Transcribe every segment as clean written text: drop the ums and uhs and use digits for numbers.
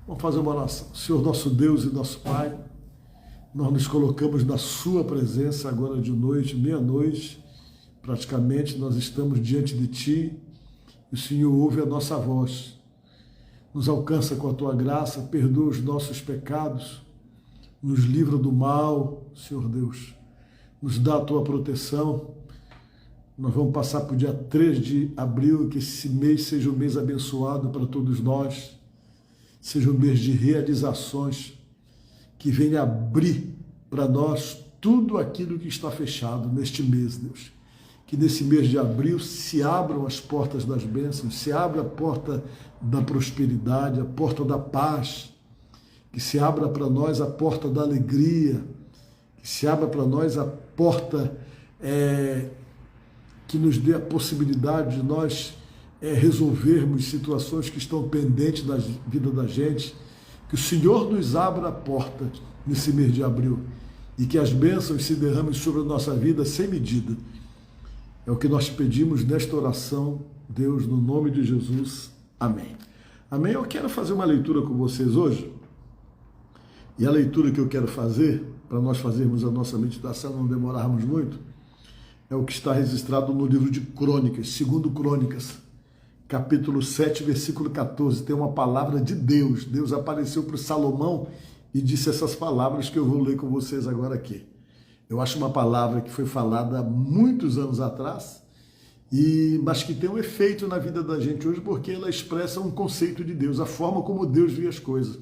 Vamos fazer uma oração. Senhor, nosso Deus e nosso Pai, nós nos colocamos na Sua presença agora de noite, meia-noite, praticamente, nós estamos diante de Ti, e o Senhor ouve a nossa voz. Nos alcança com a Tua graça, perdoa os nossos pecados, nos livra do mal, Senhor Deus, nos dá a Tua proteção. Nós vamos passar para o dia 3 de abril, que esse mês seja um mês abençoado para todos nós, seja um mês de realizações, que venha abrir para nós tudo aquilo que está fechado neste mês, Deus. Que nesse mês de abril se abram as portas das bênçãos, se abra a porta da prosperidade, a porta da paz, que se abra para nós a porta da alegria, que se abra para nós a porta que nos dê a possibilidade de nós resolvermos situações que estão pendentes da vida da gente, que o Senhor nos abra a porta nesse mês de abril e que as bênçãos se derramem sobre a nossa vida sem medida. É o que nós pedimos nesta oração, Deus, no nome de Jesus. Amém. Amém? Eu quero fazer uma leitura com vocês hoje, e a leitura que eu quero fazer, para nós fazermos a nossa meditação, não demorarmos muito, é o que está registrado no livro de Crônicas, 2 Crônicas, capítulo 7, versículo 14, tem uma palavra de Deus. Deus apareceu para Salomão e disse essas palavras que eu vou ler com vocês agora aqui. Eu acho uma palavra que foi falada há muitos anos atrás, mas que tem um efeito na vida da gente hoje, porque ela expressa um conceito de Deus, a forma como Deus vê as coisas.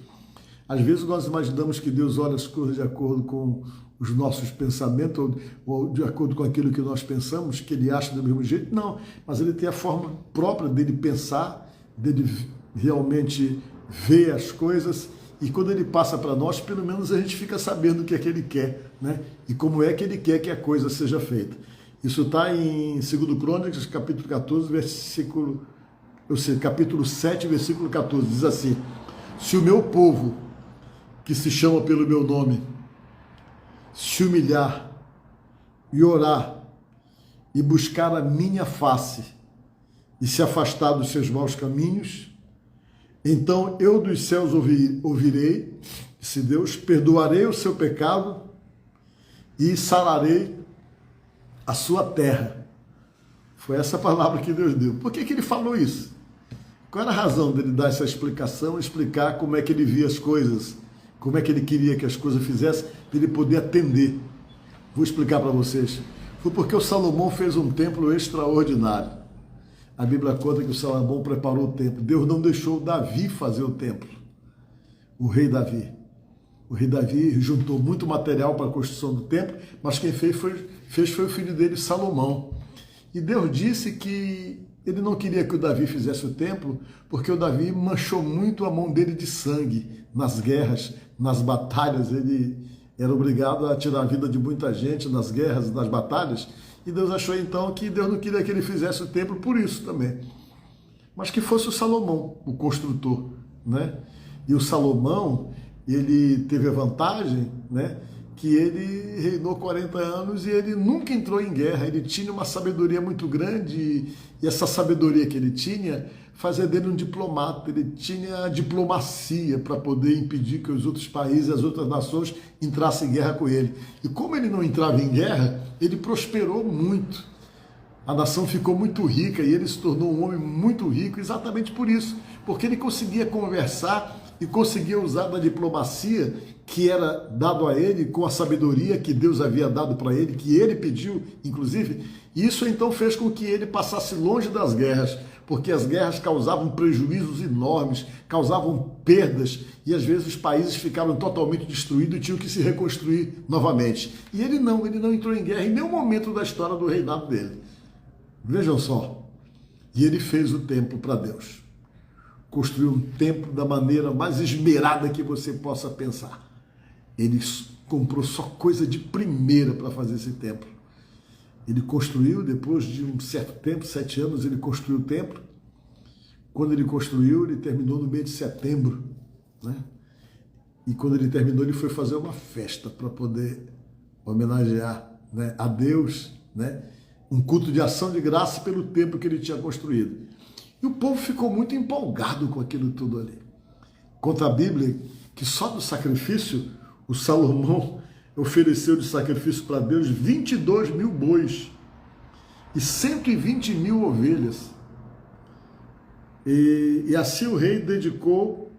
Às vezes nós imaginamos que Deus olha as coisas de acordo com os nossos pensamentos, ou de acordo com aquilo que nós pensamos, que Ele acha do mesmo jeito. Não, mas Ele tem a forma própria dele pensar, dele realmente ver as coisas, e quando Ele passa para nós, pelo menos a gente fica sabendo o que é que Ele quer, né? E como é que Ele quer que a coisa seja feita. Isso está em 2 Crônicas, capítulo 14, capítulo 7, versículo 14, diz assim: se o meu povo, que se chama pelo meu nome, se humilhar e orar e buscar a minha face e se afastar dos seus maus caminhos, então eu dos céus ouvirei, disse Deus, perdoarei o seu pecado e sararei a sua terra. Foi essa palavra que Deus deu. Por que Ele falou isso? Qual era a razão dele dar essa explicação, explicar como é que Ele via as coisas, como é que Ele queria que as coisas fizessem, para Ele poder atender? Vou explicar para vocês. Foi porque o Salomão fez um templo extraordinário. A Bíblia conta que o Salomão preparou o templo. Deus não deixou Davi fazer o templo, o rei Davi. O rei Davi juntou muito material para a construção do templo, mas quem fez foi o filho dele, Salomão. E Deus disse que Ele não queria que o Davi fizesse o templo, porque o Davi manchou muito a mão dele de sangue nas guerras, nas batalhas. Ele era obrigado a tirar a vida de muita gente nas guerras, nas batalhas, e Deus achou então que Deus não queria que ele fizesse o templo por isso também, mas que fosse o Salomão, o construtor, né? E o Salomão, ele teve a vantagem, né, que ele reinou 40 anos e ele nunca entrou em guerra. Ele tinha uma sabedoria muito grande, e essa sabedoria que ele tinha fazia dele um diplomata. Ele tinha a diplomacia para poder impedir que os outros países, as outras nações entrassem em guerra com ele. E como ele não entrava em guerra, ele prosperou muito. A nação ficou muito rica e ele se tornou um homem muito rico exatamente por isso, porque ele conseguia conversar e conseguia usar da diplomacia que era dado a ele, com a sabedoria que Deus havia dado para ele, que ele pediu, inclusive. Isso então fez com que ele passasse longe das guerras, porque as guerras causavam prejuízos enormes, causavam perdas, e às vezes os países ficavam totalmente destruídos e tinham que se reconstruir novamente. E ele não entrou em guerra em nenhum momento da história do reinado dele. Vejam só. E ele fez o templo para Deus. Construiu um templo da maneira mais esmerada que você possa pensar. Ele comprou só coisa de primeira para fazer esse templo. Ele construiu, depois de um certo tempo, 7 anos, ele construiu o templo. Quando ele construiu, ele terminou no mês de setembro, né? E quando ele terminou, ele foi fazer uma festa para poder homenagear, né, a Deus, né? Um culto de ação de graça pelo templo que ele tinha construído. E o povo ficou muito empolgado com aquilo tudo ali. conta a Bíblia que só do sacrifício, o Salomão ofereceu de sacrifício para Deus 22 mil bois e 120 mil ovelhas. E assim o rei dedicou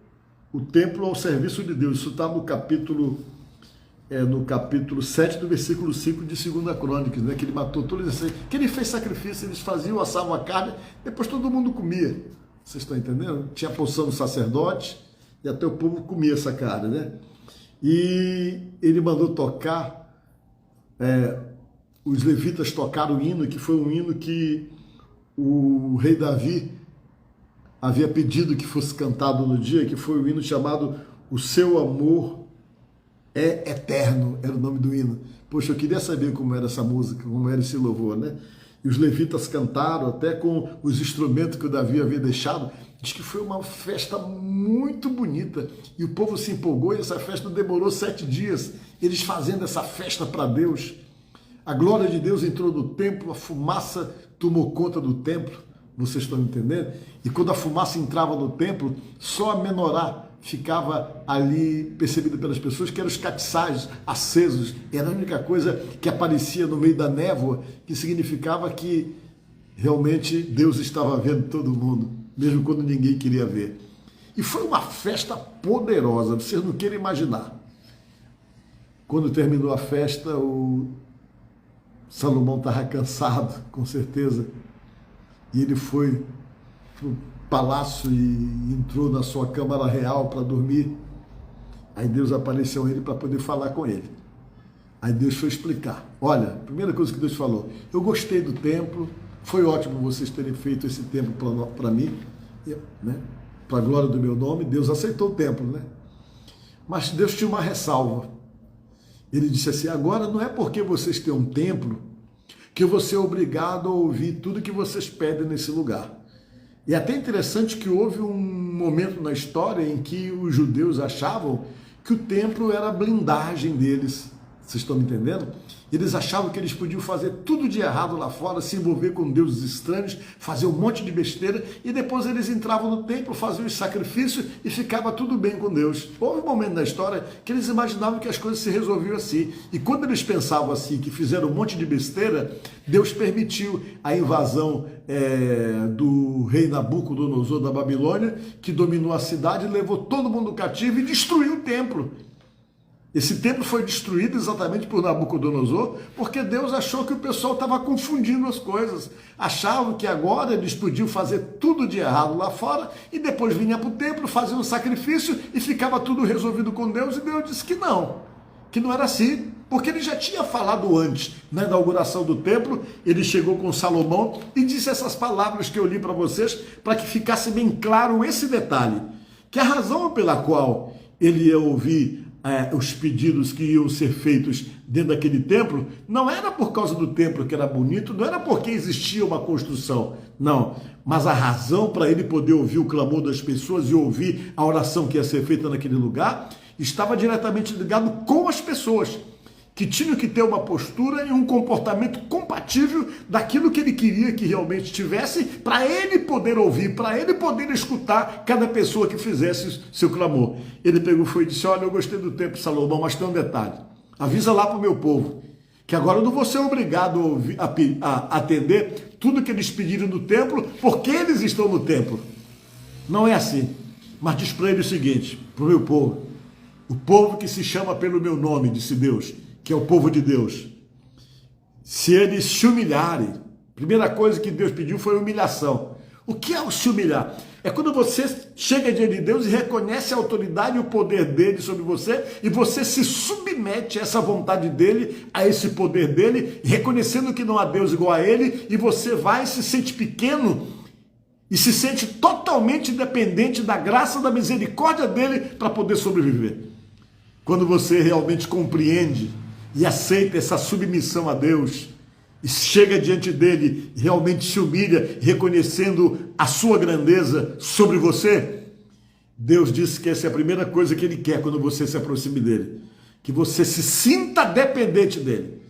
o templo ao serviço de Deus. Isso está no capítulo 7 do versículo 5 de 2 Crônicas, né? Que ele matou todos esses, que ele fez sacrifício, eles faziam, assavam a carne, depois todo mundo comia. Vocês estão entendendo? Tinha a porção do sacerdote e até o povo comia essa carne, né? E ele mandou tocar, os levitas tocaram o hino, que foi um hino que o rei Davi havia pedido que fosse cantado no dia, que foi o hino chamado O Seu Amor é Eterno, era o nome do hino. Poxa, eu queria saber como era essa música, como era esse louvor, né? E os levitas cantaram, até com os instrumentos que o Davi havia deixado. Diz que foi uma festa muito bonita. E o povo se empolgou e essa festa demorou 7 dias. Eles fazendo essa festa para Deus. A glória de Deus entrou no templo, a fumaça tomou conta do templo. Vocês estão entendendo? E quando a fumaça entrava no templo, só a menorá ficava ali percebida pelas pessoas, que eram os catiçais acesos. Era a única coisa que aparecia no meio da névoa, que significava que realmente Deus estava vendo todo mundo, mesmo quando ninguém queria ver. E foi uma festa poderosa, vocês não querem imaginar. Quando terminou a festa, o Salomão estava cansado, com certeza, e ele foi para o palácio e entrou na sua câmara real para dormir. Aí Deus apareceu a ele para poder falar com ele. Aí Deus foi explicar. Olha, a primeira coisa que Deus falou: eu gostei do templo, foi ótimo vocês terem feito esse templo para mim, né? Para a glória do meu nome. Deus aceitou o templo, né? Mas Deus tinha uma ressalva. Ele disse assim: agora não é porque vocês têm um templo que eu vou ser obrigado a ouvir tudo que vocês pedem nesse lugar. E é até interessante que houve um momento na história em que os judeus achavam que o templo era a blindagem deles. Vocês estão me entendendo? Eles achavam que eles podiam fazer tudo de errado lá fora, se envolver com deuses estranhos, fazer um monte de besteira, e depois eles entravam no templo, faziam os sacrifícios e ficava tudo bem com Deus. Houve um momento na história que eles imaginavam que as coisas se resolviam assim. E quando eles pensavam assim, que fizeram um monte de besteira, Deus permitiu a invasão do rei Nabucodonosor da Babilônia, que dominou a cidade, levou todo mundo cativo e destruiu o templo. Esse templo foi destruído exatamente por Nabucodonosor, porque Deus achou que o pessoal estava confundindo as coisas. Achavam que agora eles podiam fazer tudo de errado lá fora e depois vinha para o templo, fazia um sacrifício e ficava tudo resolvido com Deus. E Deus disse que não era assim, porque ele já tinha falado antes, na inauguração do templo. Ele chegou com Salomão e disse essas palavras que eu li para vocês, para que ficasse bem claro esse detalhe, que a razão pela qual ele ia ouvir os pedidos que iam ser feitos dentro daquele templo, não era por causa do templo que era bonito, não era porque existia uma construção, não, mas a razão para ele poder ouvir o clamor das pessoas e ouvir a oração que ia ser feita naquele lugar, estava diretamente ligado com as pessoas, que tinham que ter uma postura e um comportamento compatível daquilo que ele queria que realmente tivesse, para ele poder ouvir, para ele poder escutar cada pessoa que fizesse seu clamor. Ele pegou e disse: olha, eu gostei do templo, Salomão, mas tem um detalhe, avisa lá para o meu povo, que agora eu não vou ser obrigado a atender tudo que eles pediram no templo, porque eles estão no templo. Não é assim, mas diz para ele o seguinte, para o meu povo, o povo que se chama pelo meu nome, disse Deus, que é o povo de Deus, se eles se humilharem, a primeira coisa que Deus pediu foi humilhação. O que é o se humilhar? É quando você chega diante de Deus e reconhece a autoridade e o poder dele sobre você, e você se submete a essa vontade dele, a esse poder dele, reconhecendo que não há Deus igual a ele, e você vai e se sente pequeno, e se sente totalmente dependente da graça, da misericórdia dele para poder sobreviver. Quando você realmente compreende e aceita essa submissão a Deus, e chega diante dele, realmente se humilha, reconhecendo a sua grandeza sobre você, Deus disse que essa é a primeira coisa que ele quer quando você se aproxime dele, que você se sinta dependente dele,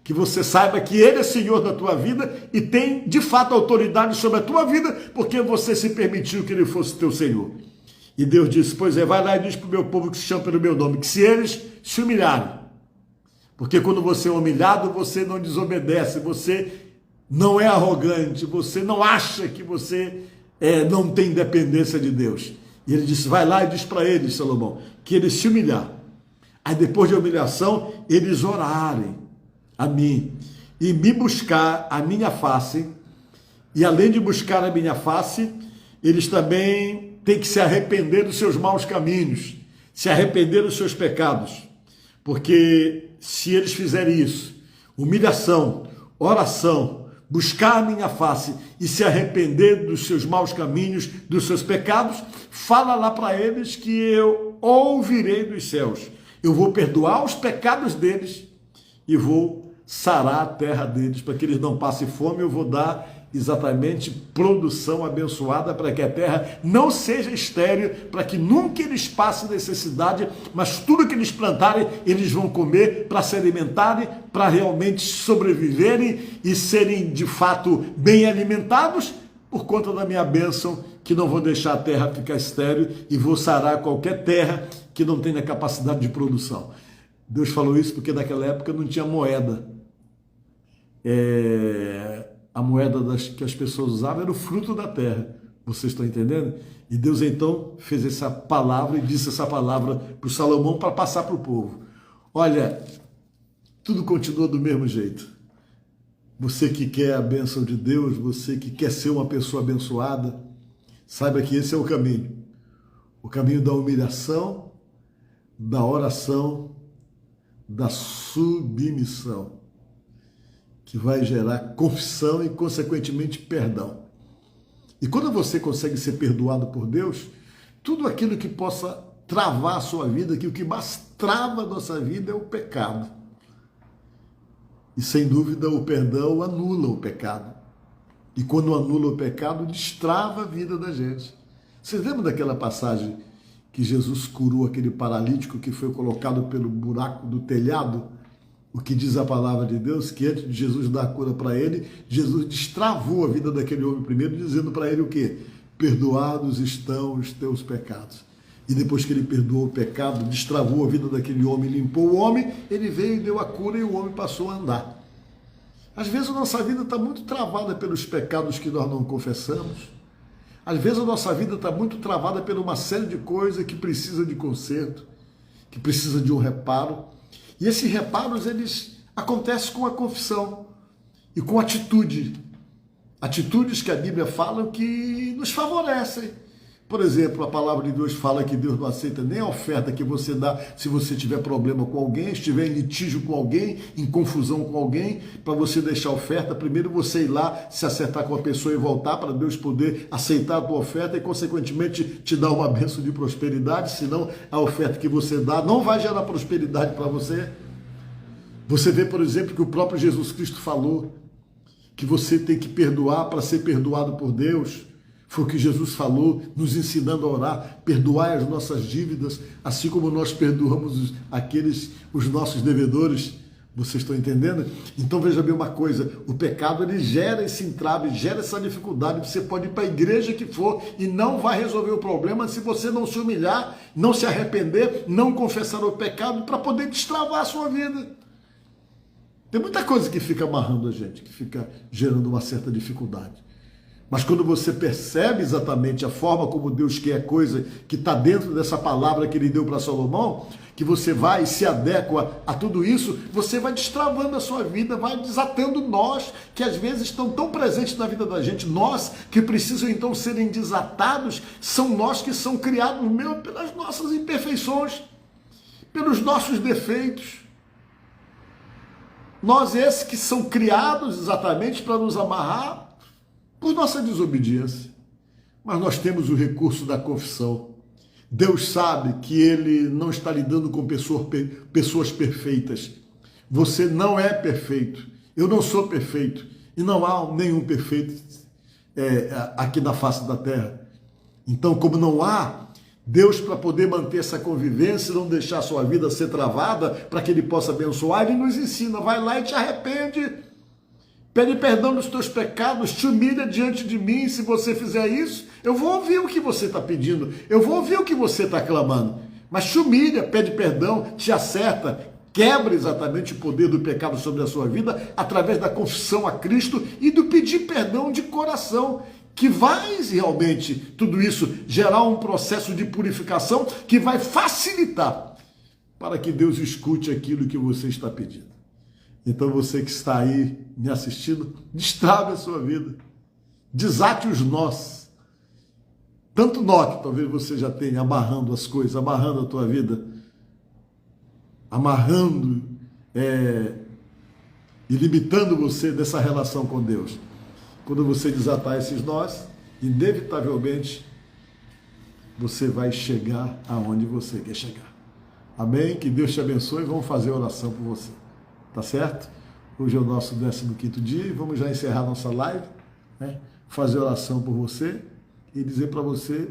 que você saiba que ele é Senhor da tua vida e tem de fato autoridade sobre a tua vida, porque você se permitiu que ele fosse teu Senhor. E Deus disse, pois é, vai lá e diz para o meu povo que se chama pelo meu nome, que se eles se humilharem, porque quando você é humilhado, você não desobedece, você não é arrogante, você não acha que você não tem dependência de Deus. E ele disse, vai lá e diz para eles, Salomão, que eles se humilhar. Aí depois de humilhação, eles orarem a mim e me buscar a minha face. E além de buscar a minha face, eles também têm que se arrepender dos seus maus caminhos, se arrepender dos seus pecados. Porque se eles fizerem isso, humilhação, oração, buscar a minha face e se arrepender dos seus maus caminhos, dos seus pecados, fala lá para eles que eu ouvirei dos céus. Eu vou perdoar os pecados deles e vou sarar a terra deles, para que eles não passem fome. Eu vou dar exatamente produção abençoada para que a terra não seja estéril, para que nunca eles passem necessidade, mas tudo que eles plantarem, eles vão comer para se alimentarem, para realmente sobreviverem e serem de fato bem alimentados, por conta da minha bênção, que não vou deixar a terra ficar estéril e vou sarar qualquer terra que não tenha capacidade de produção. Deus falou isso porque naquela época não tinha moeda. A moeda que as pessoas usavam era o fruto da terra. Vocês estão entendendo? E Deus então fez essa palavra e disse essa palavra para o Salomão para passar para o povo. Olha, tudo continua do mesmo jeito. Você que quer a bênção de Deus, você que quer ser uma pessoa abençoada, saiba que esse é o caminho. O caminho da humilhação, da oração, da submissão, que vai gerar confissão e, consequentemente, perdão. E quando você consegue ser perdoado por Deus, tudo aquilo que possa travar a sua vida, que o que mais trava a nossa vida é o pecado. E, sem dúvida, o perdão anula o pecado. E quando anula o pecado, destrava a vida da gente. Vocês lembram daquela passagem que Jesus curou aquele paralítico que foi colocado pelo buraco do telhado? O que diz a palavra de Deus, que antes de Jesus dar a cura para ele, Jesus destravou a vida daquele homem primeiro, dizendo para ele o quê? Perdoados estão os teus pecados. E depois que ele perdoou o pecado, destravou a vida daquele homem, limpou o homem, ele veio e deu a cura e o homem passou a andar. Às vezes a nossa vida está muito travada pelos pecados que nós não confessamos. Às vezes a nossa vida está muito travada por uma série de coisas que precisa de conserto, que precisa de um reparo. E esses reparos, eles acontecem com a confissão e com atitude. Atitudes que a Bíblia fala que nos favorecem. Por exemplo, a palavra de Deus fala que Deus não aceita nem a oferta que você dá se você tiver problema com alguém, estiver em litígio com alguém, em confusão com alguém, para você deixar a oferta. Primeiro você ir lá, se acertar com a pessoa e voltar para Deus poder aceitar a tua oferta e, consequentemente, te dar uma bênção de prosperidade, senão a oferta que você dá não vai gerar prosperidade para você. Você vê, por exemplo, que o próprio Jesus Cristo falou que você tem que perdoar para ser perdoado por Deus. Foi o que Jesus falou, nos ensinando a orar, perdoai as nossas dívidas, assim como nós perdoamos os nossos devedores. Vocês estão entendendo? Então veja bem uma coisa, o pecado ele gera esse entrave, gera essa dificuldade. Você pode ir para a igreja que for e não vai resolver o problema se você não se humilhar, não se arrepender, não confessar o pecado para poder destravar a sua vida. Tem muita coisa que fica amarrando a gente, que fica gerando uma certa dificuldade. Mas quando você percebe exatamente a forma como Deus quer a coisa que está dentro dessa palavra que ele deu para Salomão, que você vai e se adequa a tudo isso, você vai destravando a sua vida, vai desatando nós, que às vezes estão tão presentes na vida da gente, nós que precisam então serem desatados, são nós que são criados mesmo pelas nossas imperfeições, pelos nossos defeitos. Nós esses que são criados exatamente para nos amarrar, por nossa desobediência. Mas nós temos o recurso da confissão. Deus sabe que Ele não está lidando com pessoas perfeitas. Você não é perfeito. Eu não sou perfeito. E não há nenhum perfeito aqui na face da terra. Então, como não há, Deus, para poder manter essa convivência, não deixar a sua vida ser travada, para que Ele possa abençoar, Ele nos ensina. Vai lá e te arrepende. Pede perdão dos teus pecados, te humilha diante de mim. Se você fizer isso, Eu vou ouvir o que você está pedindo, eu vou ouvir o que você está clamando, mas te humilha, pede perdão, te acerta, quebra exatamente o poder do pecado sobre a sua vida através da confissão a Cristo e do pedir perdão de coração, que vai realmente, tudo isso, gerar um processo de purificação que vai facilitar para que Deus escute aquilo que você está pedindo. Então você que está aí me assistindo, destrave a sua vida, desate os nós, tanto nó que talvez você já tenha amarrando as coisas, amarrando a tua vida, amarrando e limitando você dessa relação com Deus. Quando você desatar esses nós, inevitavelmente você vai chegar aonde você quer chegar. Amém? Que Deus te abençoe. Vamos fazer oração por você. Tá certo? Hoje é o nosso 15º dia e vamos já encerrar nossa live, né? Fazer oração por você e dizer para você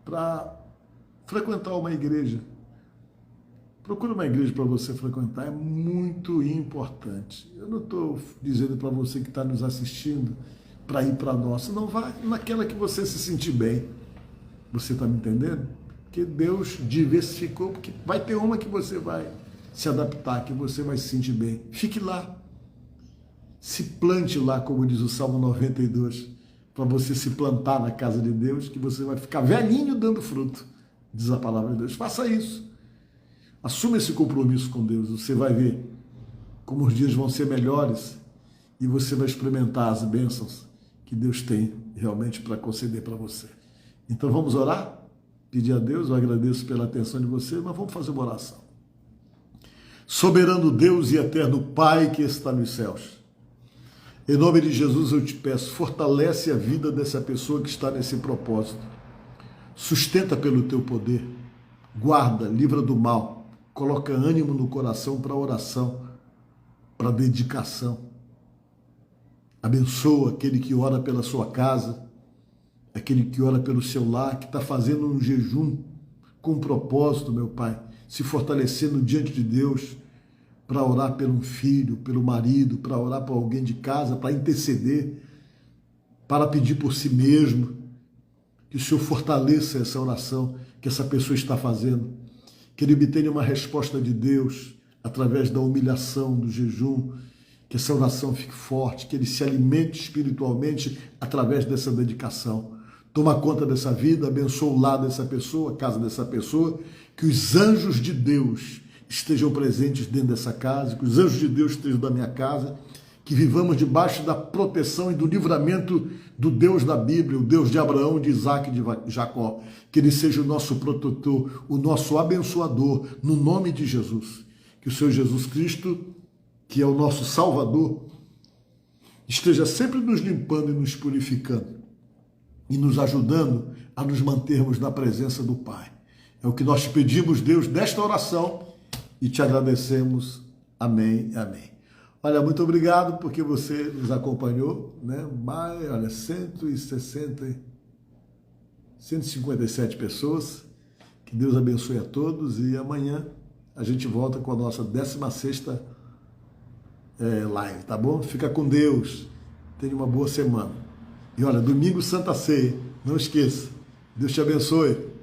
para frequentar uma igreja. Procure uma igreja para você frequentar, é muito importante. Eu não estou dizendo para você que está nos assistindo para ir para a nossa, não vai naquela que você se sentir bem. Você está me entendendo? Porque Deus diversificou, porque vai ter uma que você vai se adaptar, que você vai se sentir bem. Fique lá. Se plante lá, como diz o Salmo 92, para você se plantar na casa de Deus, que você vai ficar velhinho dando fruto, diz a palavra de Deus. Faça isso. Assuma esse compromisso com Deus. Você vai ver como os dias vão ser melhores e você vai experimentar as bênçãos que Deus tem realmente para conceder para você. Então vamos orar? Pedir a Deus, eu agradeço pela atenção de você, mas vamos fazer uma oração. Soberano Deus e eterno Pai que está nos céus, em nome de Jesus eu te peço, fortalece a vida dessa pessoa que está nesse propósito. Sustenta pelo teu poder, guarda, livra do mal, coloca ânimo no coração para oração, para dedicação. Abençoa aquele que ora pela sua casa, aquele que ora pelo seu lar, que está fazendo um jejum com propósito, meu Pai, se fortalecendo diante de Deus para orar pelo filho, pelo marido, para orar por alguém de casa, para interceder, para pedir por si mesmo. Que o Senhor fortaleça essa oração que essa pessoa está fazendo, que ele obtenha uma resposta de Deus através da humilhação, do jejum, que essa oração fique forte, que ele se alimente espiritualmente através dessa dedicação. Toma conta dessa vida, abençoa o lar dessa pessoa, a casa dessa pessoa, que os anjos de Deus estejam presentes dentro dessa casa, que os anjos de Deus estejam da minha casa, que vivamos debaixo da proteção e do livramento do Deus da Bíblia, o Deus de Abraão, de Isaac e de Jacó, que ele seja o nosso protetor, o nosso abençoador, no nome de Jesus. Que o Senhor Jesus Cristo, que é o nosso Salvador, esteja sempre nos limpando e nos purificando e nos ajudando a nos mantermos na presença do Pai. É o que nós te pedimos, Deus, nesta oração e te agradecemos. Amém, amém. Olha, muito obrigado porque você nos acompanhou, né? Mais, olha, 157 pessoas. Que Deus abençoe a todos e amanhã a gente volta com a nossa 16ª live, tá bom? Fica com Deus. Tenha uma boa semana. E olha, domingo Santa Ceia, não esqueça. Deus te abençoe.